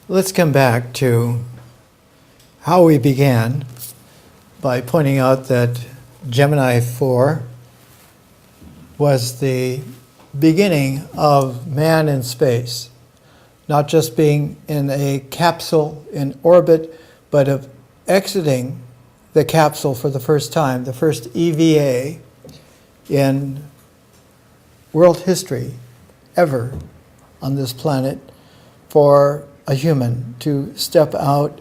Let's come back to how we began by pointing out that Gemini 4 was the beginning of man in space, not just being in a capsule in orbit, but of exiting the capsule for the first time, the first EVA in world history ever on this planet for a human to step out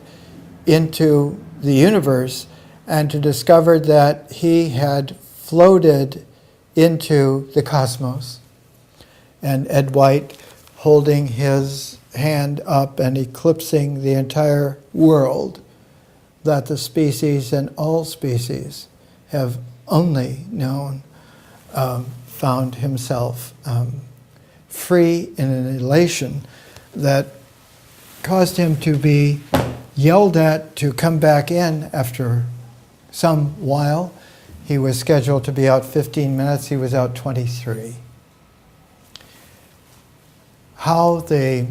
into the universe and to discover that he had floated into the cosmos. And Ed White holding his hand up and eclipsing the entire world, that the species and all species have only known, found himself free in an elation that caused him to be yelled at to come back in after some while. He was scheduled to be out 15 minutes. He was out 23. How the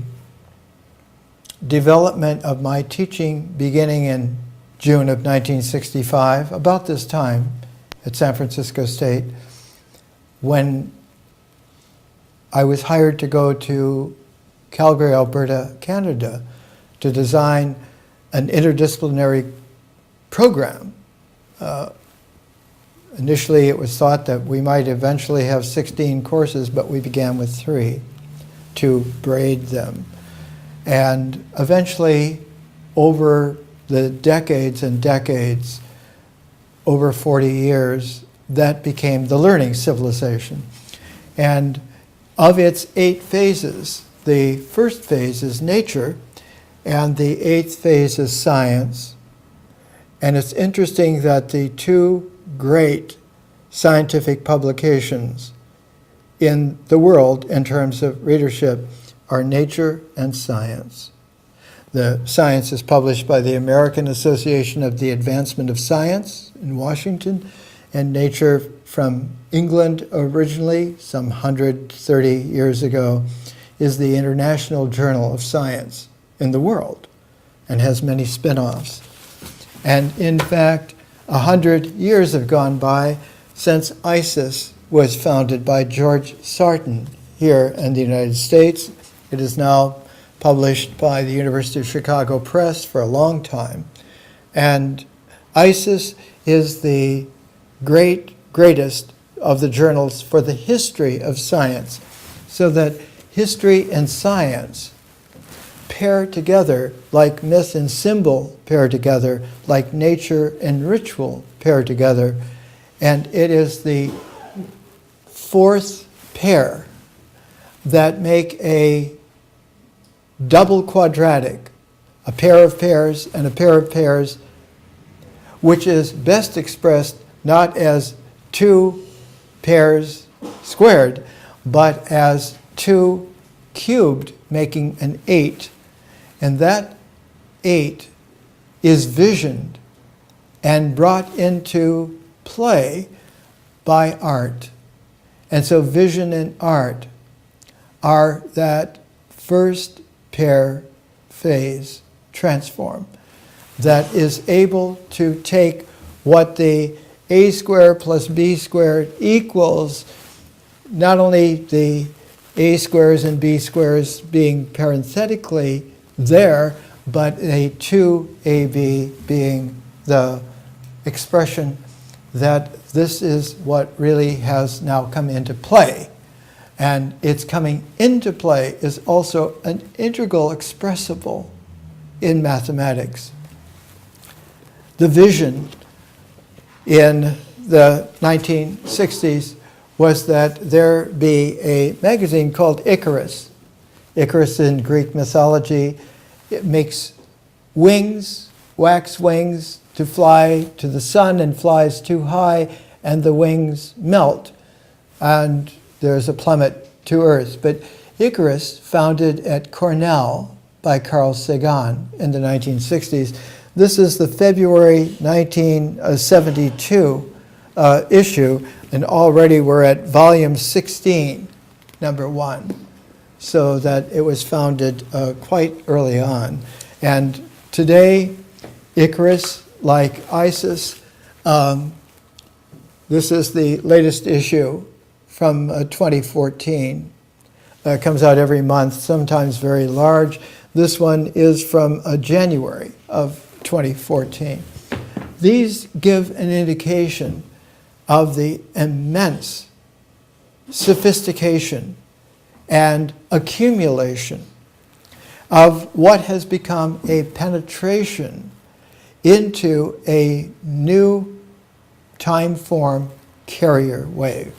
development of my teaching beginning in June of 1965, about this time at San Francisco State, when I was hired to go to Calgary, Alberta, Canada, to design an interdisciplinary program. Initially, it was thought that we might eventually have 16 courses, but we began with 3 to braid them. And eventually, over the decades and decades, over 40 years, that became the learning civilization. And of its 8 phases, the first phase is nature, and the 8th phase is science. And it's interesting that the 2 great scientific publications in the world in terms of readership are Nature and Science. The Science is published by the American Association of the Advancement of Science in Washington, and Nature from England originally, some 130 years ago, is the International Journal of Science in the world and has many spin-offs. And in fact, 100 years have gone by since ISIS was founded by George Sarton here in the United States. It is now published by the University of Chicago Press for a long time. And ISIS is the greatest of the journals for the history of science, so that history and science pair together like myth and symbol pair together, like nature and ritual pair together. And it is the 4th pair that make a double quadratic, a pair of pairs and a pair of pairs, which is best expressed not as 2 pairs squared, but as 2 cubed, making an 8. And that 8 is visioned and brought into play by art. And so vision and art are that first pair phase transform that is able to take what the a squared plus b squared equals, not only the a squares and b squares being parenthetically there, but a 2ab being the expression that this is what really has now come into play. And its coming into play is also an integral expressible in mathematics. The vision in the 1960s was that there be a magazine called Icarus. Icarus in Greek mythology, it makes wings, wax wings, to fly to the sun and flies too high, and the wings melt, and there's a plummet to Earth. But Icarus, founded at Cornell by Carl Sagan in the 1960s, this is the February 1972 issue, and already we're at volume 16, number 1. so that it was founded quite early on. And today, Icarus, like Isis, this is the latest issue from 2014. It comes out every month, sometimes very large. This one is from January of 2014. These give an indication of the immense sophistication and accumulation of what has become a penetration into a new time form carrier wave.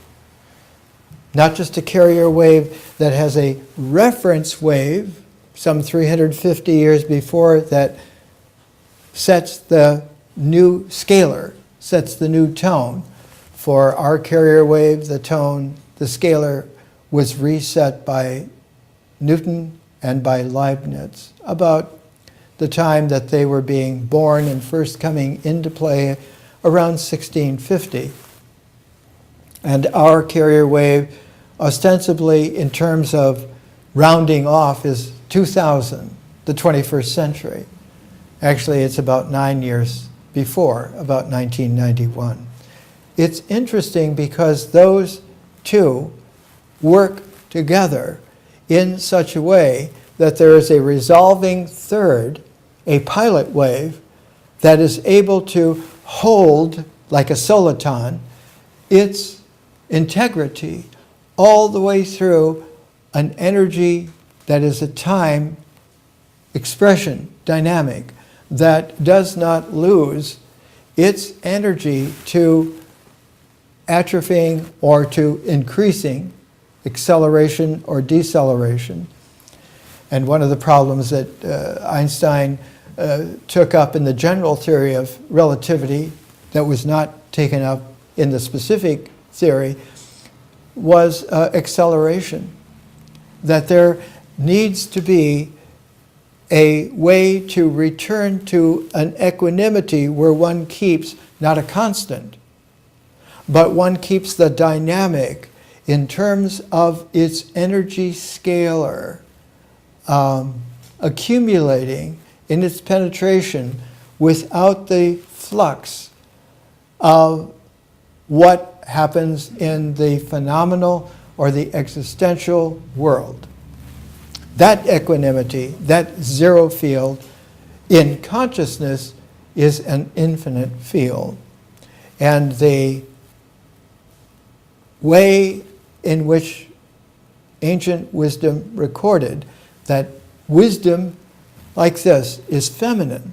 Not just a carrier wave that has a reference wave some 350 years before that sets the new scalar, sets the new tone. For our carrier wave, the tone, the scalar was reset by Newton and by Leibniz about the time that they were being born and first coming into play around 1650. And our carrier wave, ostensibly in terms of rounding off, is 2000, the 21st century. Actually, it's about 9 years before, about 1991. It's interesting because those two work together in such a way that there is a resolving third, a pilot wave, that is able to hold, like a soliton, its integrity all the way through an energy that is a time expression, dynamic, that does not lose its energy to atrophying or to increasing, acceleration or deceleration. And one of the problems that Einstein took up in the general theory of relativity that was not taken up in the specific theory was acceleration. That there needs to be a way to return to an equanimity where one keeps not a constant, but one keeps the dynamic in terms of its energy scalar accumulating in its penetration without the flux of what happens in the phenomenal or the existential world. That equanimity, that zero field in consciousness is an infinite field. And the way in which ancient wisdom recorded that wisdom like this is feminine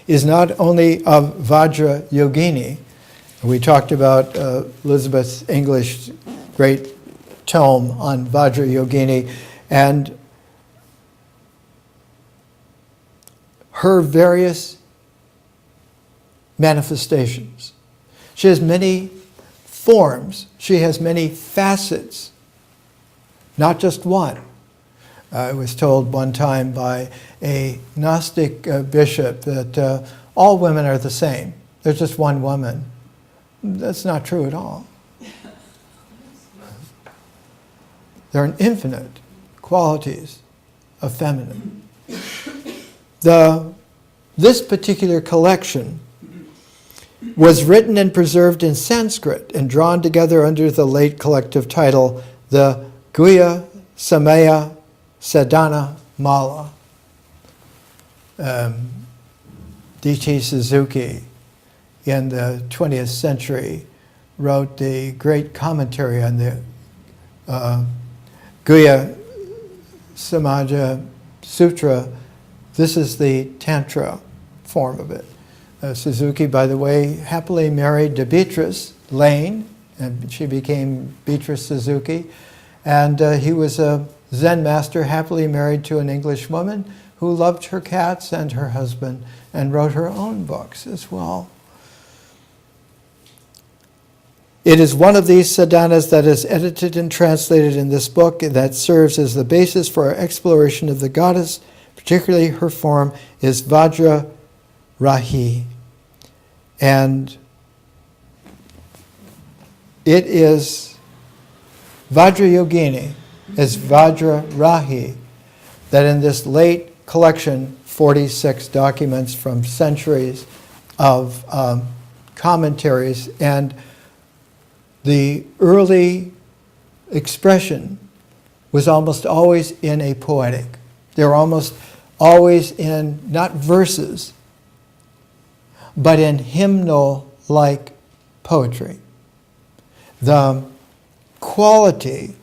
is not only of Vajra Yogini. We talked about Elizabeth English's great tome on Vajra Yogini and her various manifestations. She has many forms. She has many facets, not just one. I was told one time by a Gnostic bishop that all women are the same. There's just one woman. That's not true at all. There are infinite qualities of feminine. This particular collection was written and preserved in Sanskrit and drawn together under the late collective title, the Guhya Samaya Sadhana Mala. D.T. Suzuki in the 20th century wrote the great commentary on the Guhya Samaja Sutra. This is the Tantra form of it. Suzuki, by the way, happily married to Beatrice Lane, and she became Beatrice Suzuki. And he was a Zen master, happily married to an English woman who loved her cats and her husband and wrote her own books as well. It is one of these sadhanas that is edited and translated in this book that serves as the basis for our exploration of the goddess. Particularly her form is Vajra Rahi. And it is Vajra Yogini as Vajrarahi, that in this late collection, 46 documents from centuries of commentaries, and the early expression was almost always in a poetic. They were almost always in, not verses, but in hymnal-like poetry. The quality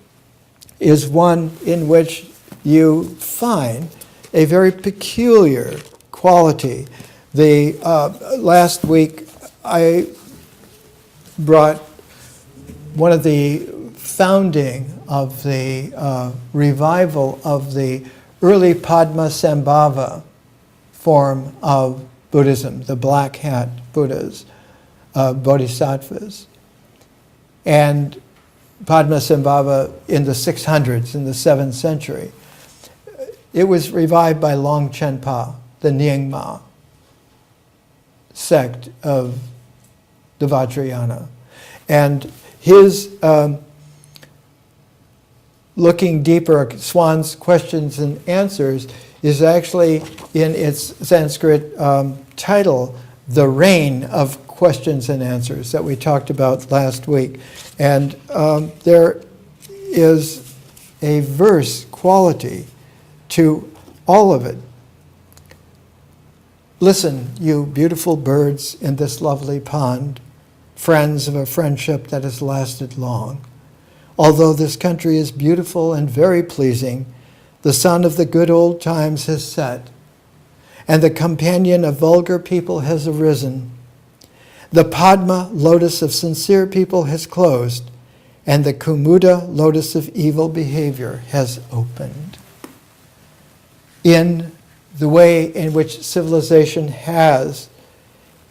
is one in which you find a very peculiar quality. Last week I brought one of the founding of the revival of the early Padmasambhava form of Buddhism, the black hat Buddhas, bodhisattvas. And Padmasambhava in the 600s, in the 7th century. It was revived by Longchenpa, the Nyingma sect of the Vajrayana. And his looking deeper, Swan's questions and answers, is actually in its Sanskrit title, The Rain of Questions and Answers, that we talked about last week. And there is a verse quality to all of it. Listen, you beautiful birds in this lovely pond, friends of a friendship that has lasted long. Although this country is beautiful and very pleasing, the sun of the good old times has set, and the companion of vulgar people has arisen. The Padma lotus of sincere people has closed, and the Kumuda lotus of evil behavior has opened. In the way in which civilization has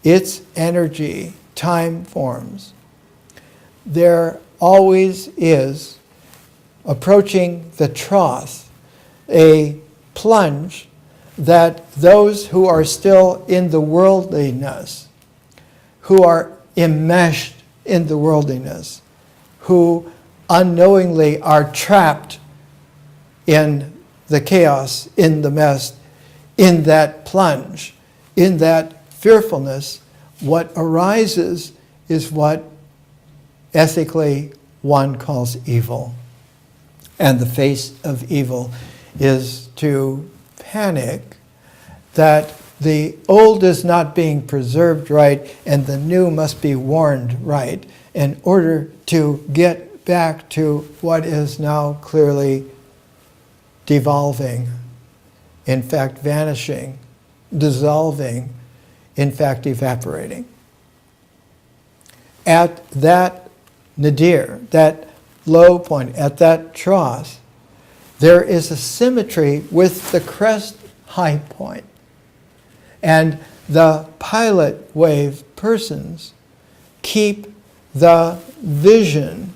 its energy, time forms, there always is, approaching the trough, a plunge that those who are still in the worldliness, who are enmeshed in the worldliness, who unknowingly are trapped in the chaos, in the mess, in that plunge, in that fearfulness, what arises is what ethically one calls evil. And the face of evil is to panic that the old is not being preserved right and the new must be warned right in order to get back to what is now clearly devolving, in fact vanishing, dissolving, in fact evaporating. At that nadir, that low point, at that trough, there is a symmetry with the crest high point. And the pilot wave persons keep the vision,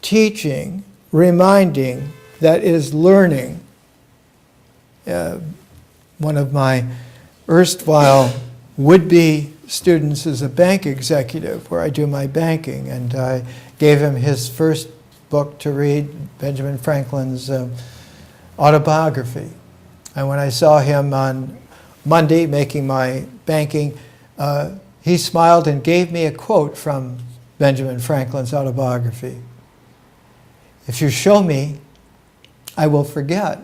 teaching, reminding that is learning. One of my erstwhile would-be students is a bank executive where I do my banking, and I gave him his first book to read, Benjamin Franklin's autobiography. And when I saw him on Monday making my banking, he smiled and gave me a quote from Benjamin Franklin's autobiography. If you show me, I will forget.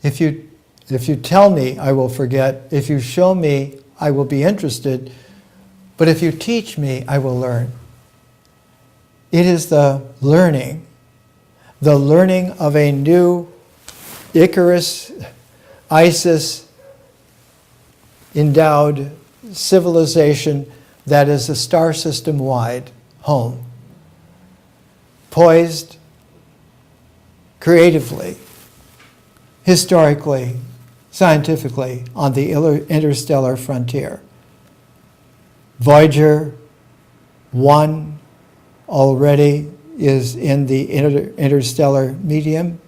If you tell me, I will forget. If you show me, I will be interested. But if you teach me, I will learn. It is the learning of a new Icarus, Isis endowed civilization that is a star system wide home, poised creatively, historically, scientifically on the interstellar frontier. Voyager 1 already is in the interstellar medium.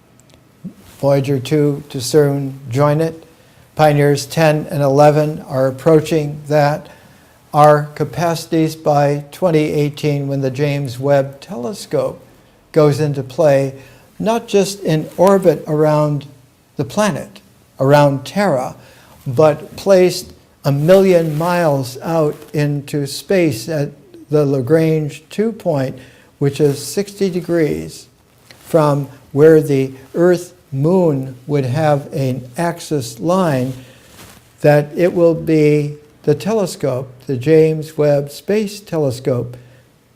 Voyager 2 to soon join it. Pioneers 10 and 11 are approaching that. Our capacities by 2018, when the James Webb Telescope goes into play, not just in orbit around the planet, around Terra, but placed 1 million miles out into space at the Lagrange 2 point, which is 60 degrees from where the Earth-Moon would have an axis line, that it will be the telescope, the James Webb Space Telescope,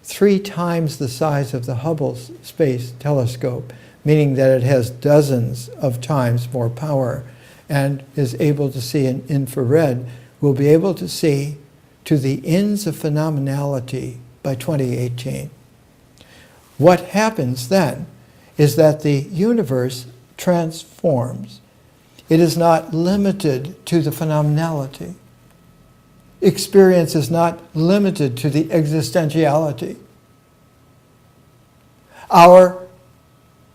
3 times the size of the Hubble Space Telescope, meaning that it has dozens of times more power and is able to see in infrared, will be able to see to the ends of phenomenality by 2018. What happens then is that the universe transforms. It is not limited to the phenomenality. Experience is not limited to the existentiality. Our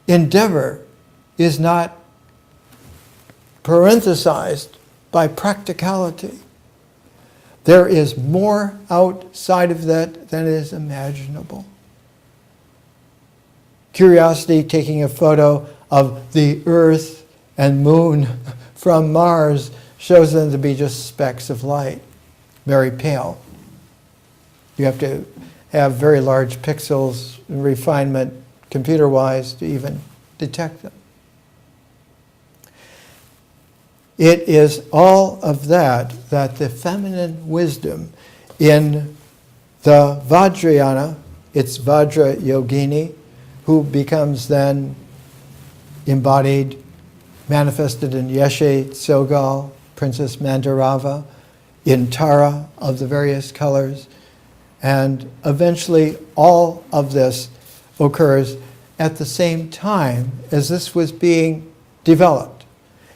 endeavor is not parenthesized by practicality. There is more outside of that than is imaginable. Curiosity taking a photo of the Earth and Moon from Mars shows them to be just specks of light, very pale. You have to have very large pixels and refinement computer-wise to even detect them. It is all of that the feminine wisdom in the Vajrayana, it's Vajra Yogini, who becomes then embodied, manifested in Yeshe Tsogal, Princess Mandarava, in Tara of the various colors, and eventually all of this occurs at the same time as this was being developed,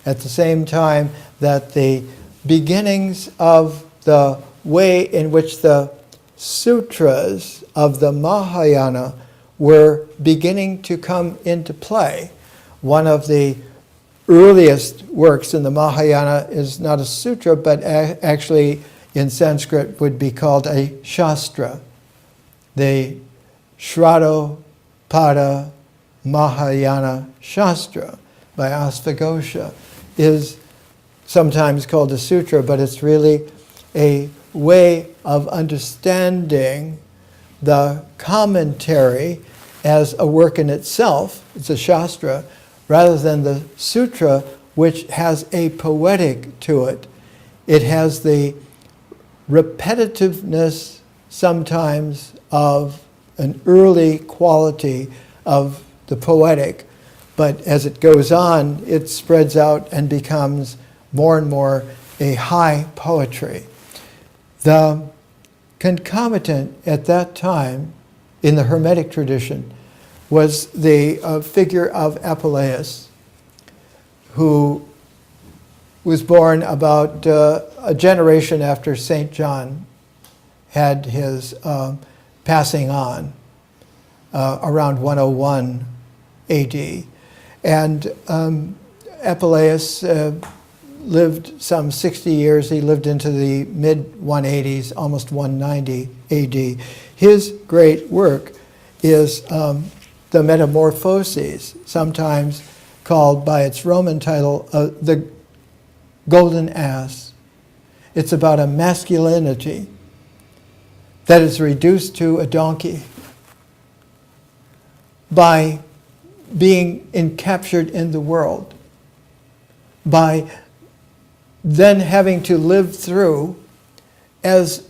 at the same time that the beginnings of the way in which the sutras of the Mahayana were beginning to come into play. One of the earliest works in the Mahayana is not a sutra, but actually in Sanskrit would be called a shastra. The Shraddhopada Mahayana Shastra by Asvaghosha is sometimes called a sutra, but it's really a way of understanding the commentary as a work in itself. It's a shastra, rather than the sutra, which has a poetic to it. It has the repetitiveness sometimes of an early quality of the poetic, but as it goes on, it spreads out and becomes more and more a high poetry. The concomitant at that time in the Hermetic tradition was the figure of Apuleius, who was born about a generation after St. John had his passing on, around 101 AD. And Apuleius lived some 60 years. He lived into the mid-180s, almost 190 AD. His great work is the Metamorphoses, sometimes called by its Roman title, the Golden Ass. It's about a masculinity that is reduced to a donkey by being encaptured in the world, by then having to live through as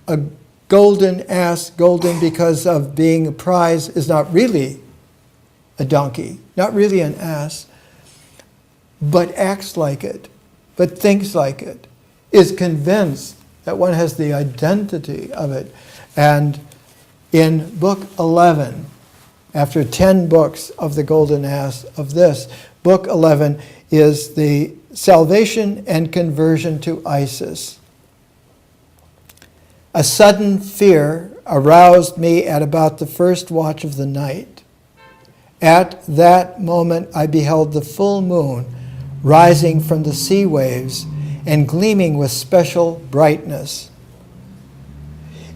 a golden ass, golden because of being a prize, is not really a donkey, not really an ass, but acts like it, but thinks like it, is convinced that one has the identity of it. And in book 11, after 10 books of the Golden Ass of this, book 11 is the salvation and conversion to Isis. A sudden fear aroused me at about the first watch of the night. At that moment I beheld the full moon rising from the sea waves and gleaming with special brightness.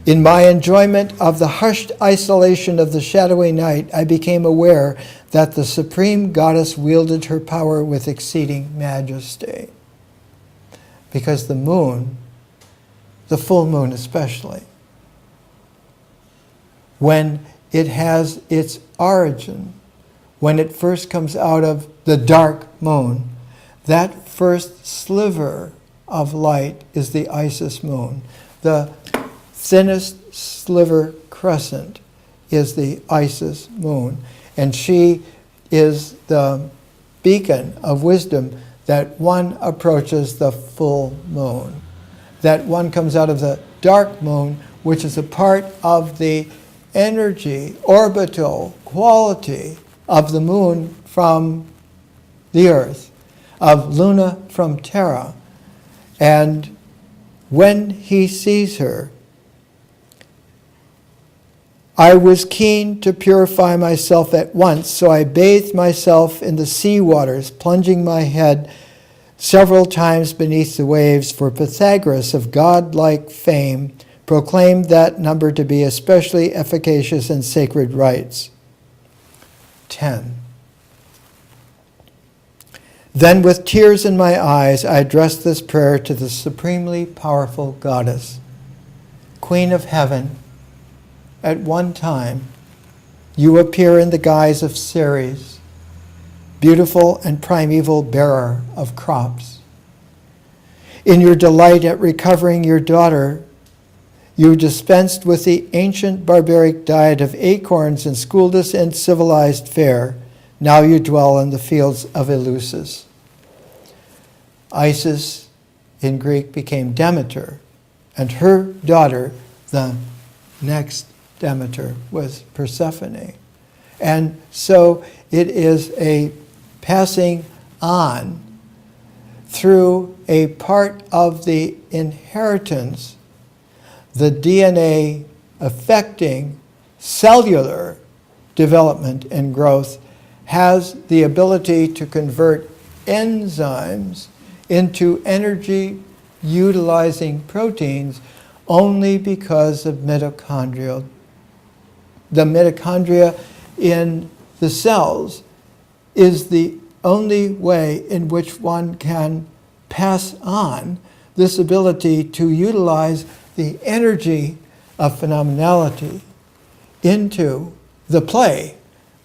In my enjoyment of the hushed isolation of the shadowy night, I became aware that the supreme goddess wielded her power with exceeding majesty. Because the moon, the full moon especially, when it has its origin, when it first comes out of the dark moon, that first sliver of light is the Isis moon. The thinnest sliver crescent is the Isis moon. And she is the beacon of wisdom that one approaches the full moon. That one comes out of the dark moon, which is a part of the energy, orbital quality of the moon from the earth, of Luna from Terra. And when he sees her, I was keen to purify myself at once, so I bathed myself in the sea waters, plunging my head several times beneath the waves, for Pythagoras, of godlike fame, proclaimed that number to be especially efficacious in sacred rites. 10. Then with tears in my eyes, I addressed this prayer to the supremely powerful goddess, Queen of Heaven. At one time, you appear in the guise of Ceres, beautiful and primeval bearer of crops. In your delight at recovering your daughter, you dispensed with the ancient barbaric diet of acorns and schooled us in civilized fare. Now you dwell in the fields of Eleusis. Isis in Greek became Demeter, and her daughter, the next Demeter, was Persephone. And so it is a passing on through a part of the inheritance, the DNA affecting cellular development and growth has the ability to convert enzymes into energy utilizing proteins only because of mitochondrial. The mitochondria in the cells is the only way in which one can pass on this ability to utilize the energy of phenomenality into the play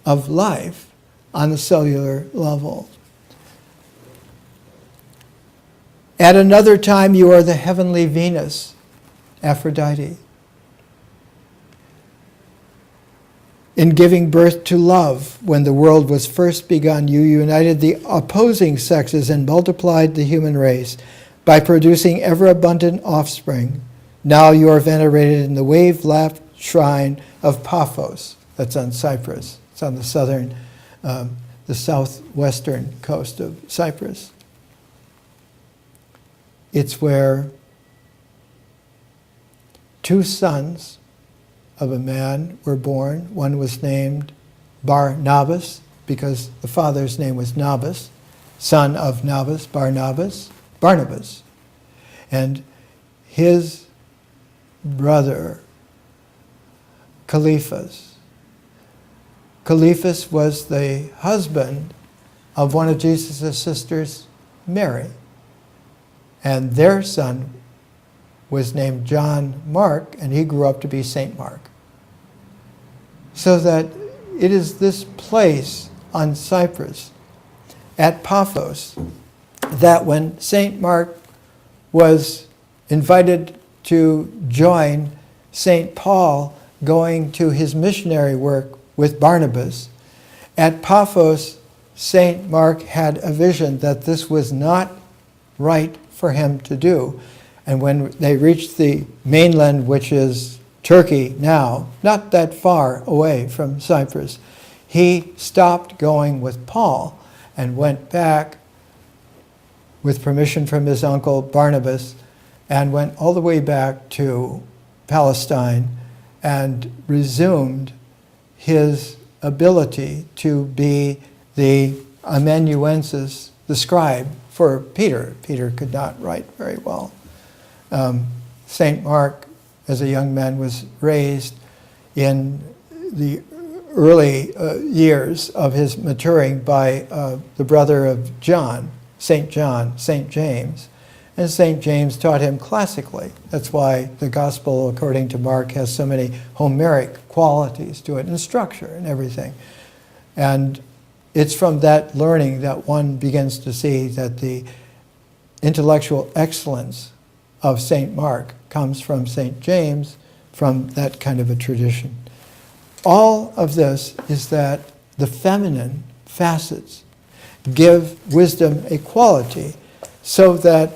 of life on the cellular level. At another time, you are the heavenly Venus, Aphrodite. In giving birth to love, when the world was first begun, you united the opposing sexes and multiplied the human race by producing ever-abundant offspring. Now you are venerated in the wave-lapped shrine of Paphos. That's on Cyprus. It's on the southwestern coast of Cyprus. It's where two sons of a man were born. One was named Barnabas, because the father's name was Nabas, son of Nabas, Barnabas. And his brother, Caiaphas. Caiaphas was the husband of one of Jesus' sisters, Mary. And their son was named John Mark, and he grew up to be Saint Mark. So that it is this place on Cyprus, at Paphos, that when Saint Mark was invited to join Saint Paul going to his missionary work with Barnabas, at Paphos, Saint Mark had a vision that this was not right for him to do. And when they reached the mainland, which is Turkey now, not that far away from Cyprus, he stopped going with Paul and went back with permission from his uncle Barnabas and went all the way back to Palestine and resumed his able to be the amanuensis, the scribe for Peter. Peter could not write very well. St. Mark as a young man, was raised in the early years of his maturing by the brother of John, St. James. And St. James taught him classically. That's why the Gospel, according to Mark, has so many Homeric qualities to it, and structure and everything. And it's from that learning that one begins to see that the intellectual excellence of St. Mark comes from St. James, from that kind of a tradition. All of this is that the feminine facets give wisdom a quality, so that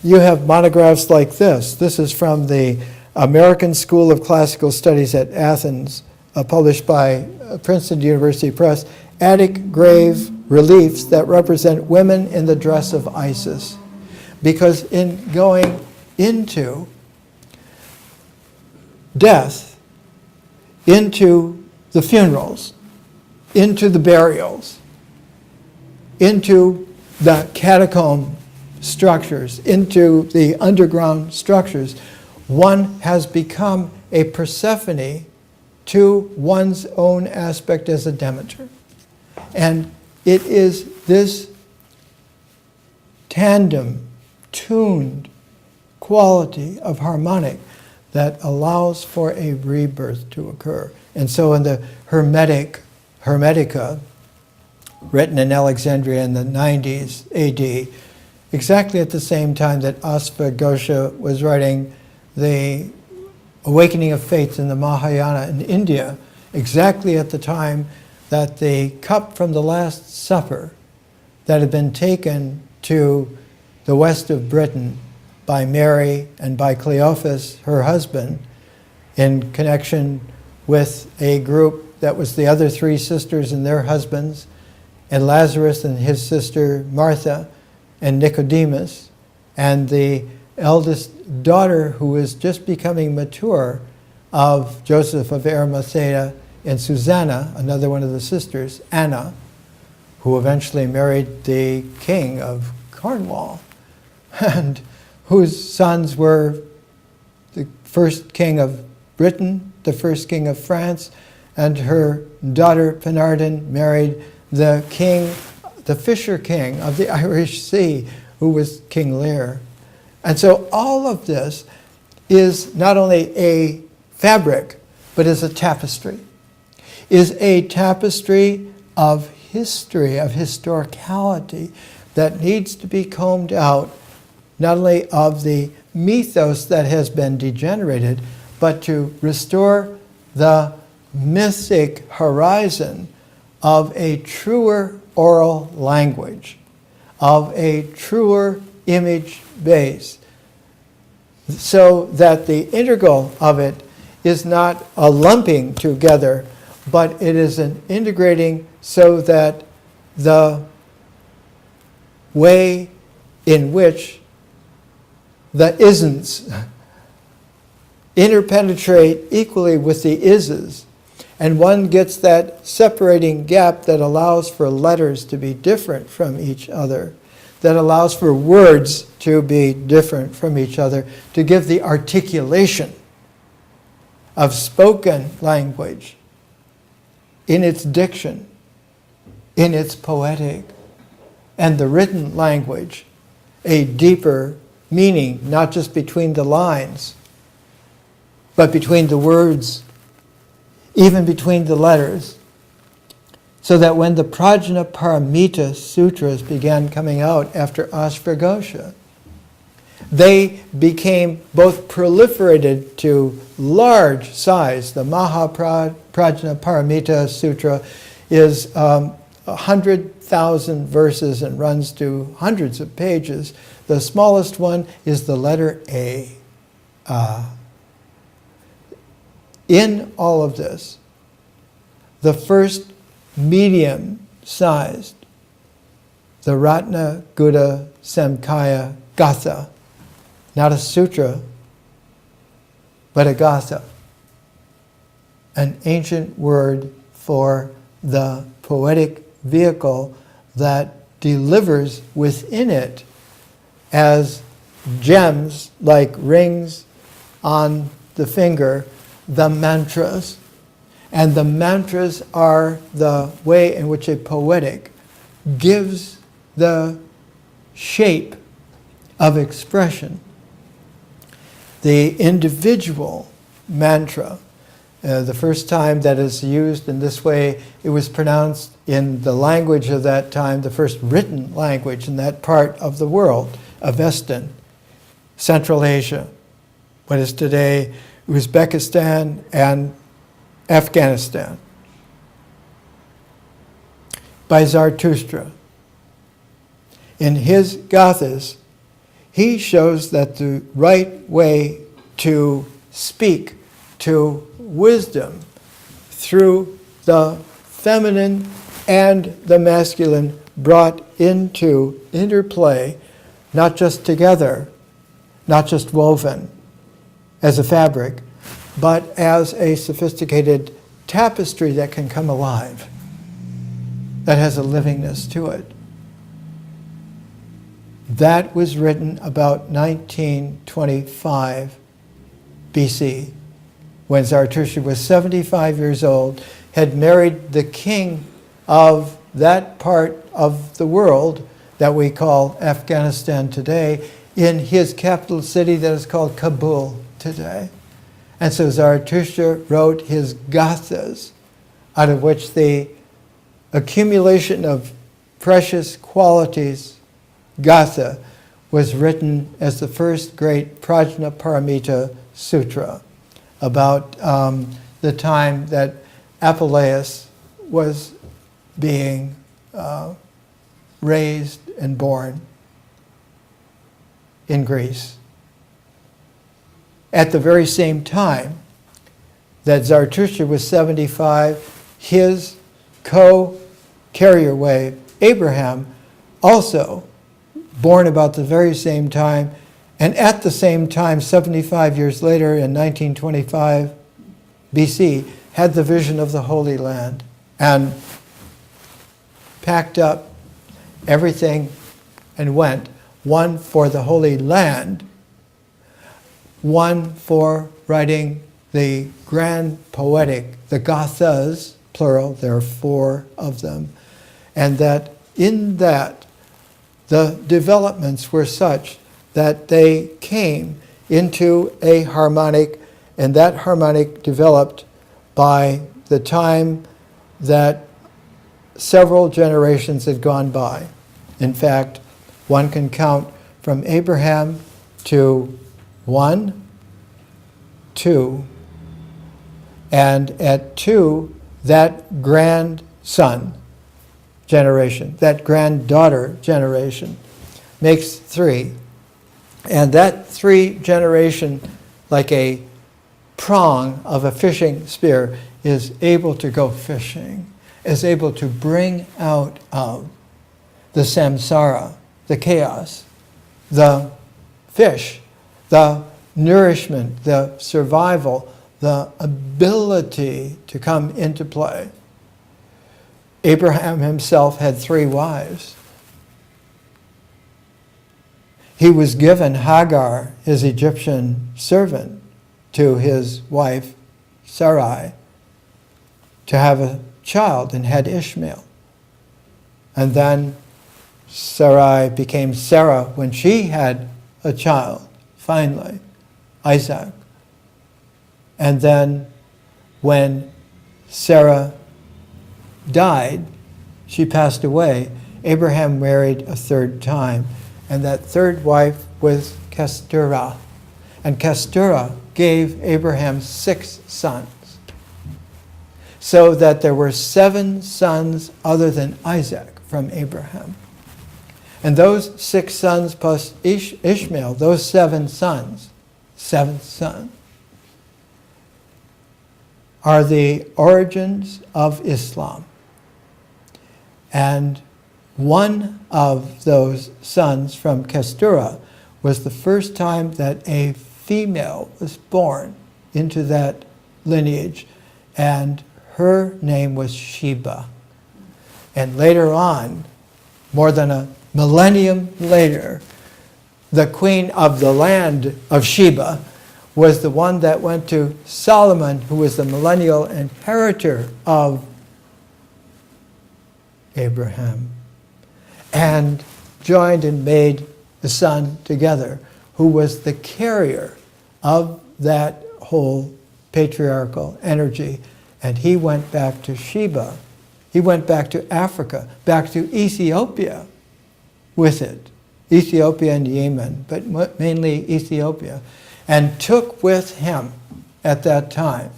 you have monographs like this. This is from the American School of Classical Studies at Athens, published by Princeton University Press, Attic Grave Reliefs that represent women in the dress of Isis. Because in going into death, into the funerals, into the burials, into the catacomb structures, into the underground structures, one has become a Persephone to one's own aspect as a Demeter. And it is this tandem, tuned quality of harmonic that allows for a rebirth to occur. And so in the Hermetica, written in Alexandria in the 90s AD, exactly at the same time that Asvaghosha was writing the Awakening of Faith in the Mahayana in India, exactly at the time that the cup from the Last Supper that had been taken to the west of Britain by Mary and by Cleophas, her husband, in connection with a group that was the other three sisters and their husbands, and Lazarus and his sister Martha, and Nicodemus, and the eldest daughter who was just becoming mature of Joseph of Arimathea, and Susanna, another one of the sisters, Anna, who eventually married the king of Cornwall, and whose sons were the first king of Britain, the first king of France, and her daughter Penardin married the king, the fisher king of the Irish Sea, who was King Lear. And so all of this is not only a fabric, but is a tapestry. Is a tapestry of history, of historicality, that needs to be combed out, not only of the mythos that has been degenerated, but to restore the mythic horizon of a truer oral language, of a truer image base, so that the integral of it is not a lumping together, but it is an integrating, so that the way in which the isn'ts interpenetrate equally with the is's, and one gets that separating gap that allows for letters to be different from each other, that allows for words to be different from each other, to give the articulation of spoken language in its diction, in its poetic, and the written language a deeper meaning, not just between the lines, but between the words, even between the letters, so that when the Prajna Paramita Sutras began coming out after Ashvaghosha, they became both proliferated to large size. The Prajna Paramita Sutra is 100,000 verses and runs to hundreds of pages. The smallest one is the letter A. In all of this, the first medium-sized, the Ratna Gutta Samkhya Gatha, not a sutra, but a gatha, an ancient word for the poetic vehicle that delivers within it as gems like rings on the finger, the mantras. And the mantras are the way in which a poetic gives the shape of expression. The individual mantra, the first time that is used in this way, it was pronounced in the language of that time, the first written language in that part of the world, Avestan, Central Asia, what is today Uzbekistan and Afghanistan, by Zarathustra. In his Gathas, he shows that the right way to speak to wisdom through the feminine and the masculine brought into interplay, not just together, not just woven as a fabric, but as a sophisticated tapestry that can come alive, that has a livingness to it. That was written about 1925 BC, when Zarathustra was 75 years old, had married the king of that part of the world that we call Afghanistan today, in his capital city that is called Kabul today. And so Zarathustra wrote his Gathas, out of which the accumulation of precious qualities, Gatha, was written as the first great Prajnaparamita Sutra, about the time that Apuleius was being raised and born in Greece. At the very same time that Zarathustra was 75, his co-carrier wave, Abraham, also born about the very same time, and at the same time, 75 years later, in 1925 BC, had the vision of the Holy Land and packed up everything and went, one for the Holy Land, one for writing the grand poetic, the Gathas, plural, there are 4 of them, and that in that the developments were such that they came into a harmonic, and that harmonic developed by the time that several generations had gone by. In fact, one can count from Abraham to 1, 2, and at 2, that grandson generation, that granddaughter generation, makes 3. And that 3 generation, like a prong of a fishing spear, is able to go fishing, is able to bring out of the samsara, the chaos, the fish, the nourishment, the survival, the ability to come into play. Abraham himself had 3 wives. He was given Hagar, his Egyptian servant, to his wife Sarai to have a child, and had Ishmael. And then Sarai became Sarah when she had a child, finally, Isaac. And then when Sarah died, she passed away, Abraham married a 3rd time, and that 3rd wife was Keturah. And Keturah gave Abraham 6 sons, so that there were 7 sons other than Isaac from Abraham. And those 6 sons plus Ishmael, those 7 sons, 7th son, are the origins of Islam. And one of those sons from Keturah was the first time that a female was born into that lineage, and her name was Sheba. And later on, more than a millennium later, the queen of the land of Sheba was the one that went to Solomon, who was the millennial inheritor of Abraham, and joined and made the son together, who was the carrier of that whole patriarchal energy. And he went back to Sheba. He went back to Africa, back to Ethiopia with it. Ethiopia and Yemen, but mainly Ethiopia. And took with him at that time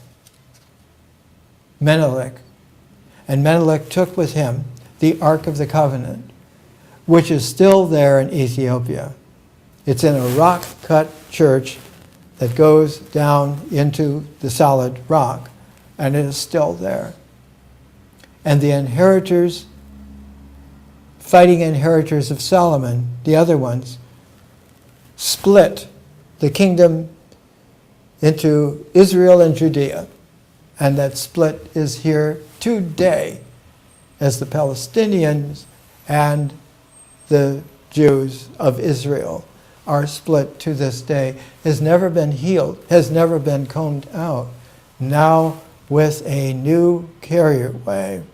Menelik. And Menelik took with him the Ark of the Covenant, which is still there in Ethiopia. It's in a rock-cut church that goes down into the solid rock, and it is still there. And the inheritors, fighting inheritors of Solomon, the other ones, split the kingdom into Israel and Judea. And that split is here today, as the Palestinians and the Jews of Israel are split to this day, has never been healed, has never been combed out. Now with a new carrier wave,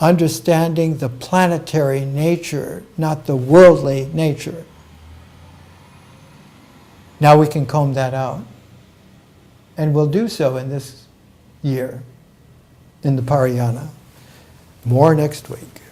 understanding the planetary nature, not the worldly nature. Now we can comb that out. And we'll do so in this year, in the Parayana. More next week.